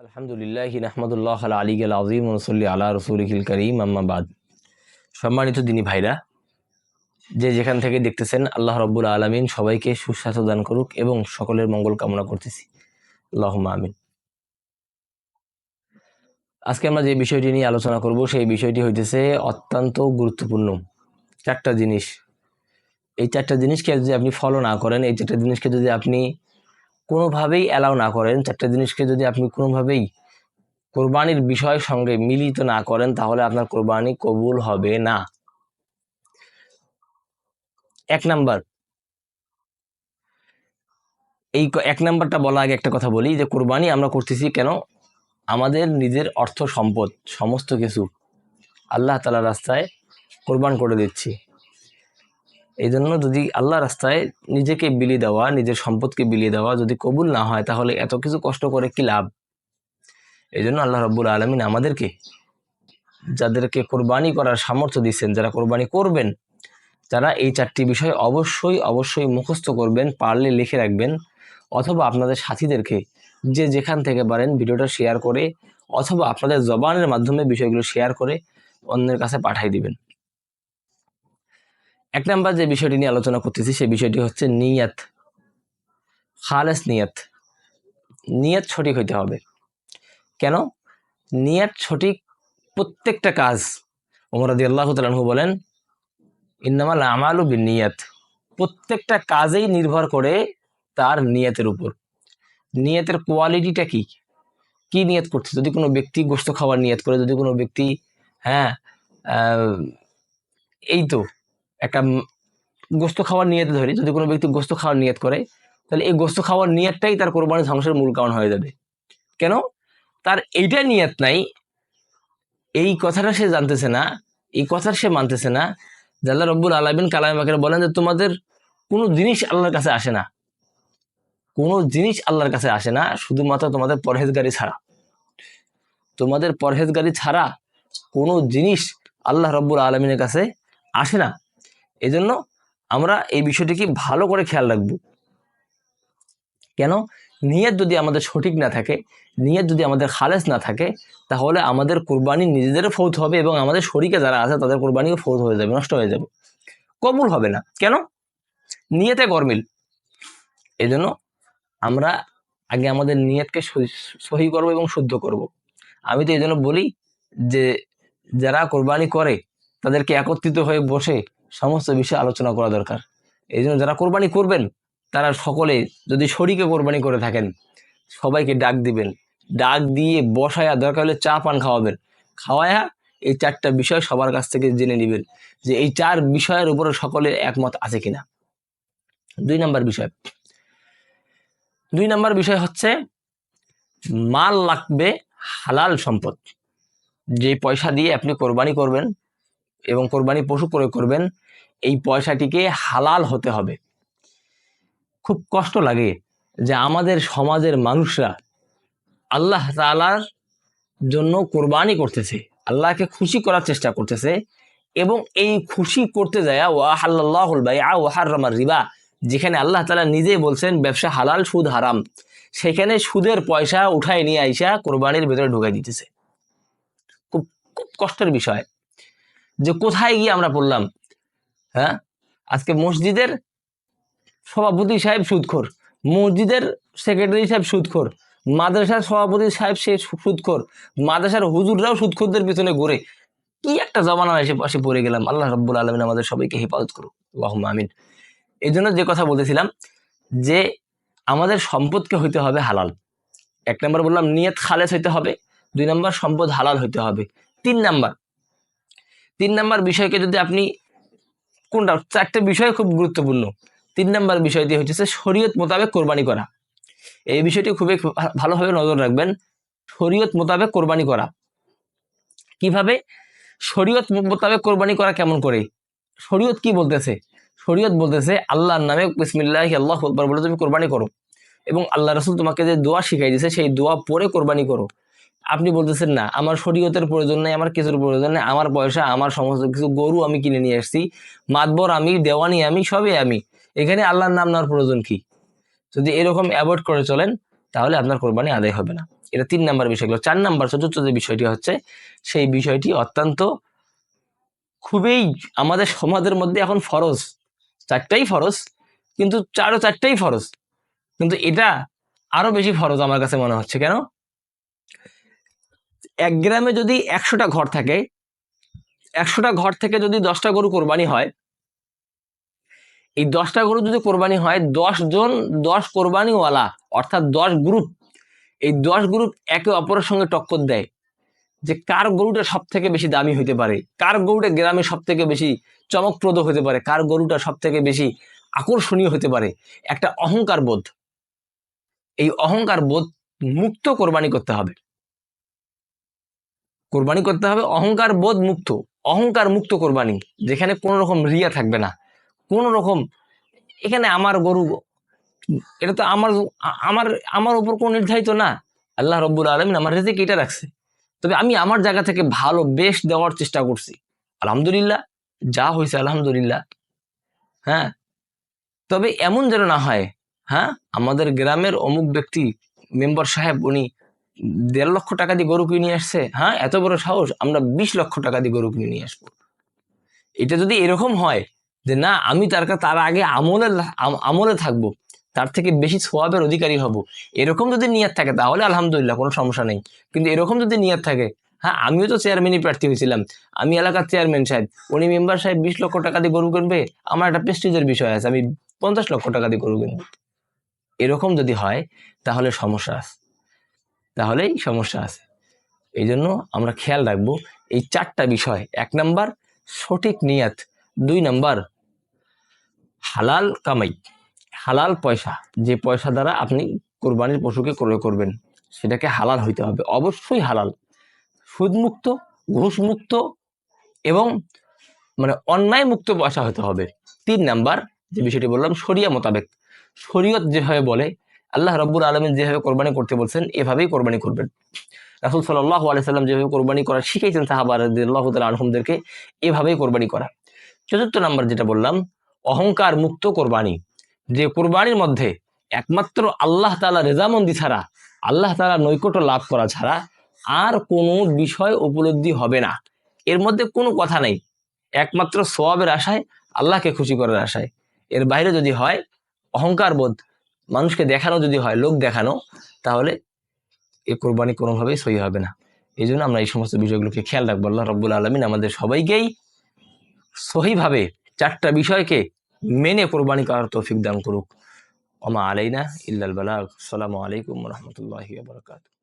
আলহামদুলিল্লাহ নাহমাদুল্লাহ আলা আলিগিল আযীম ওয়া নুসাল্লি আলা রাসূলিহিল কারীম আম্মা বাদ। সম্মানিত দিনী ভাইরা, যে যেখান থেকে দেখতেছেন, আল্লাহ রাব্বুল আলামিন সবাইকে সুস্বাস্থ্য দান করুক এবং সকলের মঙ্গল কামনা করতেছি, আল্লাহুম্মা আমিন। আজকে আমরা যে বিষয়টি নিয়ে আলোচনা করব সেই বিষয়টি হইতেছে অত্যন্ত গুরুত্বপূর্ণ। চারটা জিনিস, এই চারটা জিনিসকে যদি আপনি ফলো না করেন, এই চারটা জিনিসকে যদি আপনি কোনোভাবেই অ্যালাউ না করেন, চারটা জিনিসকে যদি আপনি কোনোভাবেই কোরবানির বিষয়ের সঙ্গে মিলিত না করেন, তাহলে আপনার কোরবানি কবুল হবে না। এক নাম্বার, এক নাম্বারটা বলা আগে একটা কথা বলি যে কোরবানি আমরা করতেছি কেন? আমাদের নিজের অর্থ সম্পদ সমস্ত কিছু আল্লাহ তাআলার রাস্তায় কোরবান করে দিচ্ছি। এই জন্য যদি আল্লাহ রাস্তায় নিজেকে বিলিয়ে দেওয়া, নিজের সম্পদকে বিলিয়ে দেওয়া যদি কবুল না হয়, তাহলে এত কিছু কষ্ট করে কি লাভ? এই জন্য আল্লাহ রাব্বুল আলামিন আমাদেরকে, যাদেরকে কোরবানি করার সামর্থ্য দিচ্ছেন, যারা কোরবানি করবেন, যারা এই চারটি বিষয় অবশ্যই মুখস্থ করবেন, পারলে লিখে রাখবেন, অথবা আপনাদের সাথীদেরকে যে যেখান থেকে পারেন ভিডিওটা শেয়ার করে, অথবা আপনাদের জবানের মাধ্যমে বিষয়গুলো শেয়ার করে অন্যের কাছে পাঠিয়ে দিবেন। এক নাম্বার যে বিষয়টি নিয়ে আলোচনা করতেছি সেই বিষয়টি হচ্ছে নিয়ত, খালেস নিয়ত। নিয়ত সঠিক হইতে হবে। কেন? নিয়ত সঠিক প্রত্যেকটা কাজ, ওমর রাদিয়াল্লাহু তাআলা আনহু বলেন, ইন্নামাল আমালু বিন্নিয়াত। প্রত্যেকটা কাজেই নির্ভর করে তার নিয়তের উপর। নিয়তের কোয়ালিটিটা কি, কি নিয়ত করছে? যদি কোনো ব্যক্তি গোশত খাওয়ার নিয়ত করে, যদি কোনো ব্যক্তি এই তো একটা গোশত খাওয়ার নিয়ত ধরি, যদি কোনো ব্যক্তি গোশত খাওয়ার নিয়ত করে, তাহলে এই গোশত খাওয়ার নিয়তটাই তার কোরবানি ধ্বংসের মূল কারণ হয়ে যাবে। কেন? তার এইটা নিয়ত নাই, এই কথাটা সে জানতেছে না, এই কথা সে মানতেছে না যে আল্লাহ রাব্বুল আলামিন কালামে পাকে বলেন যে তোমাদের কোনো জিনিস আল্লাহর কাছে আসে না, কোনো জিনিস আল্লাহর কাছে আসে না শুধুমাত্র তোমাদের পরহেজগারি ছাড়া। তোমাদের পরহেজগারি ছাড়া কোনো জিনিস আল্লাহ রাব্বুল আলামিনের কাছে আসে না। এই জন্য আমরা এই বিষয়টিকে ভালো করে খেয়াল রাখবো। কেন? নিয়ত যদি আমাদের সঠিক না থাকে, নিয়ত যদি আমাদের খালেস না থাকে, তাহলে আমাদের কোরবানি নিজেদেরও ফৌত হবে এবং আমাদের শরীকে যারা আছে তাদের কোরবানিও ফৌত হয়ে যাবে, নষ্ট হয়ে যাবে, কবুল হবে না। কেন? নিয়তে গরমিল। এই জন্য আমরা আগে আমাদের নিয়তকে সহি করব এবং শুদ্ধ করব। আমি তো এই জন্য বলি যে যারা কোরবানি করে তাদেরকে একত্রিত হয়ে বসে সমস্ত বিষয়ে আলোচনা করা দরকার। এই জন্য যারা কোরবানি করবেন তারা সকলে যদি শরীকে কোরবানি করে থাকেন, সবাইকে ডাক দিবেন, ডাক দিয়ে বসায়া দরকার হলে চা পান খাওয়াবেন, খাওয়ায়া এই চারটা বিষয় সবার কাছ থেকে জেনে নেবেন যে এই চার বিষয়ের উপরে সকলের একমত আছে কিনা। দুই নাম্বার বিষয় হচ্ছে মাল লাগবে হালাল সম্পদ। যে পয়সা দিয়ে আপনি কোরবানি করবেন এবং কোরবানি পশু ক্রয় করবেন, এই পয়সাটিকে হালাল হতে হবে। খুব কষ্ট লাগে যে আমাদের সমাজের মানুষরা আল্লাহ তাআলার জন্য কোরবানি করতেছে, আল্লাহকে খুশি করার চেষ্টা করতেছে, এবং এই খুশি করতে যায় ওয়াহাল্লাল্লাহুল বাইআ ওয়া হাররামার রিবা, যেখানে আল্লাহ তাআলা নিজেই বলছেন ব্যবসা হালাল, সুদ হারাম, সেখানে সুদের পয়সা উঠায় নিয়ে আইসা কোরবানির ভেতরে ঢুকাই দিতেছে। খুব খুব কষ্টের বিষয় যে কোথায় গিয়ে আমরা পড়লাম। হ্যাঁ, আজকে মসজিদের সভাপতি সাহেব সুদখোর, মসজিদের সেক্রেটারি সাহেব সুদখোর, মাদ্রাসার সভাপতি সাহেব সে সুদখোর, মাদ্রাসার হুজুররাও সুদখোরদের পিছনে ঘুরে। কি একটা জমানা এসে পাশে পড়ে গেলাম। আল্লাহ রাব্বুল আলামিন আমাদের সবাইকে হেফাজত করুক, আল্লাহুম্মা আমিন। এই জন্য যে কথা বলতেছিলাম যে আমাদের সম্পদকে হইতে হবে হালাল। এক নম্বর বললাম নিয়ত খালেস হইতে হবে, দুই নম্বর সম্পদ হালাল হইতে হবে, তিন নাম্বার বিষয়কে যদি আপনি কোনটা, চারটে বিষয় খুব গুরুত্বপূর্ণ। 3 নাম্বার বিষয়টি হচ্ছে শরীয়ত মোতাবেক কোরবানি করা। এই বিষয়টি খুবই ভালোভাবে নজর রাখবেন। শরীয়ত মোতাবেক কোরবানি করা কিভাবে? শরীয়ত মোতাবেক কোরবানি করা কেমন করে? শরীয়ত কি বলতেছে? শরীয়ত বলতেছে আল্লাহর নামে বিসমিল্লাহি আল্লাহু আকবার বলে তুমি কোরবানি করো, এবং আল্লাহ রাসূল তোমাকে যে দোয়া শিখাই দিয়েছে সেই দোয়া পড়ে কোরবানি করো। আপনি বলতেছেন না আমার শরীয়তের প্রয়োজন নেই, আমার কিছুর প্রয়োজন নেই, আমার পয়সা, আমার সমস্ত কিছু, গরু আমি কিনে নিয়ে আসছি, মাতবর আমি, দেওয়ানি আমি, সবই আমি, এখানে আল্লাহর নাম নেওয়ার প্রয়োজন কি? যদি এরকম অ্যাভয়েড করে চলেন তাহলে আপনার কোরবানি আদায় হবে না। এটা 3 নাম্বার বিষয় গেল। 4 নাম্বার চতুর্থ যে বিষয়টি হচ্ছে, সেই বিষয়টি অত্যন্ত খুবই আমাদের সমাজের মধ্যে এখন ফরজ, 4টাই ফরজ, কিন্তু 4টাই ফরজ, কিন্তু এটা আরো বেশি ফরজ আমার কাছে মনে হচ্ছে। কেন? এক গ্রামে যদি 100টা ঘর থাকে, 100টা ঘর থেকে যদি 10টা গরু কোরবানি হয়, এই 10টা গরু যদি কোরবানি হয়, 10 জন 10 কোরবানিওয়ালা অর্থাৎ 10 গ্রুপ, এই 10 গ্রুপ একে অপরের সঙ্গে টক্কর দেয় যে কার গরুটা সব থেকে বেশি দামি হইতে পারে, কার গরুটা গ্রামে সব থেকে বেশি চমকপ্রদ হতে পারে, কার গরুটা সব থেকে বেশি আকর্ষণীয় হতে পারে। একটা অহংকার বোধ, এই অহংকার বোধ মুক্ত কোরবানি করতে হবে। কোরবানি করতে হবে অহংকার বোধ মুক্ত, অহংকার মুক্ত কোরবানি, যেখানে কোনো রকম রিয়া থাকবে না, কোনো রকম এখানে আমার গরু, এটা তো আমার আমার আমার উপর কোনো নির্ধারিত না। আল্লাহ রব্বুল আলামিন আমার রিজিক এটা রাখছে, তবে আমি আমার জায়গা থেকে ভালো বেস্ট দেওয়ার চেষ্টা করছি, আলহামদুলিল্লাহ, যা হয়েছে আলহামদুলিল্লাহ। হ্যাঁ, তবে এমন যেন না হয়, হ্যাঁ আমাদের গ্রামের অমুক ব্যক্তি মেম্বার সাহেব উনি 1.5 লক্ষ টাকা দিয়ে গরু কিনে নিয়ে আসছে, হ্যাঁ এত বড় সাহস, আমরা 20 লক্ষ টাকা দিয়ে গরু কিনে নিয়ে আসবো। এটা যদি এরকম হয় যে না আমি তার আগে আমলে থাকবো, তার থেকে বেশি সওয়াবের অধিকারী হব, এরকম যদি নিয়ত থাকে তাহলে আলহামদুলিল্লাহ কোনো সমস্যা নেই। কিন্তু এরকম যদি নিয়ত থাকে, হ্যাঁ আমিও তো চেয়ারম্যানই প্রার্থী হয়েছিলাম, আমি এলাকার চেয়ারম্যান সাহেব, উনি মেম্বার সাহেব 20 লক্ষ টাকা দিয়ে গরু কিনবে, আমার একটা প্রেস্টিজের বিষয় আছে, আমি 50 লক্ষ টাকা দিয়ে গরু কিনবো, এরকম যদি হয় তাহলে সমস্যা আছে, তাহলেই সমস্যা আছে। এই জন্য আমরা খেয়াল রাখবো এই 4টা বিষয়। 1 নাম্বার সঠিক নিয়াত, 2 নাম্বার হালাল কামাই, হালাল পয়সা, যে পয়সা দ্বারা আপনি কোরবানির পশুকে ক্রয় করবেন সেটাকে হালাল হইতে হবে, অবশ্যই হালাল, সুদমুক্ত, ঘুষমুক্ত এবং মানে অন্যায় মুক্ত পয়সা হতে হবে। 3 নাম্বার যে বিষয়টি বললাম শরিয়া মোতাবেক, শরীয়ত যেভাবে বলে, আল্লাহ রাব্বুল আলামিন যেভাবে কোরবানি করতে বলছেন এভাবেই কোরবানি করবেন। রাসূল সাল্লাল্লাহু আলাইহি সাল্লাম যেভাবে কোরবানি করা শিখিয়েছেন সাহাবা রাদিয়াল্লাহু তাআলা আনহুমদেরকে, এভাবেই কোরবানি করা। 4র্থ নাম্বার যেটা বললাম অহংকার মুক্ত কোরবানি, যে কোরবানির মধ্যে একমাত্র আল্লাহ তাআলা রেজামন্দি ছাড়া, আল্লাহ তাআলা নৈকট্য লাভ করা ছাড়া আর কোনো বিষয় উপলব্ধি হবে না, এর মধ্যে কোনো কথা নেই, একমাত্র সওয়াবের আশায়, আল্লাহকে খুশি করার আশায়। এর বাইরে যদি হয় অহংকার বোধ, মানুষকে দেখানো যদি হয়, লোক দেখানো, তাহলে এই কোরবানি কোনোভাবেই সহি হবে না। এই জন্য আমরা এই সমস্ত বিষয়গুলোকে খেয়াল রাখবো। আল্লাহ রাব্বুল আলামিন আমাদের সবাইকেই সহিভাবে 4টা বিষয়কে মেনে কোরবানি করার তৌফিক দান করুক। ওমা আলাইনা ইল্লাল বালাগ। আসসালামু আলাইকুম ওয়া রাহমাতুল্লাহি ওয়া বারাকাতুহু।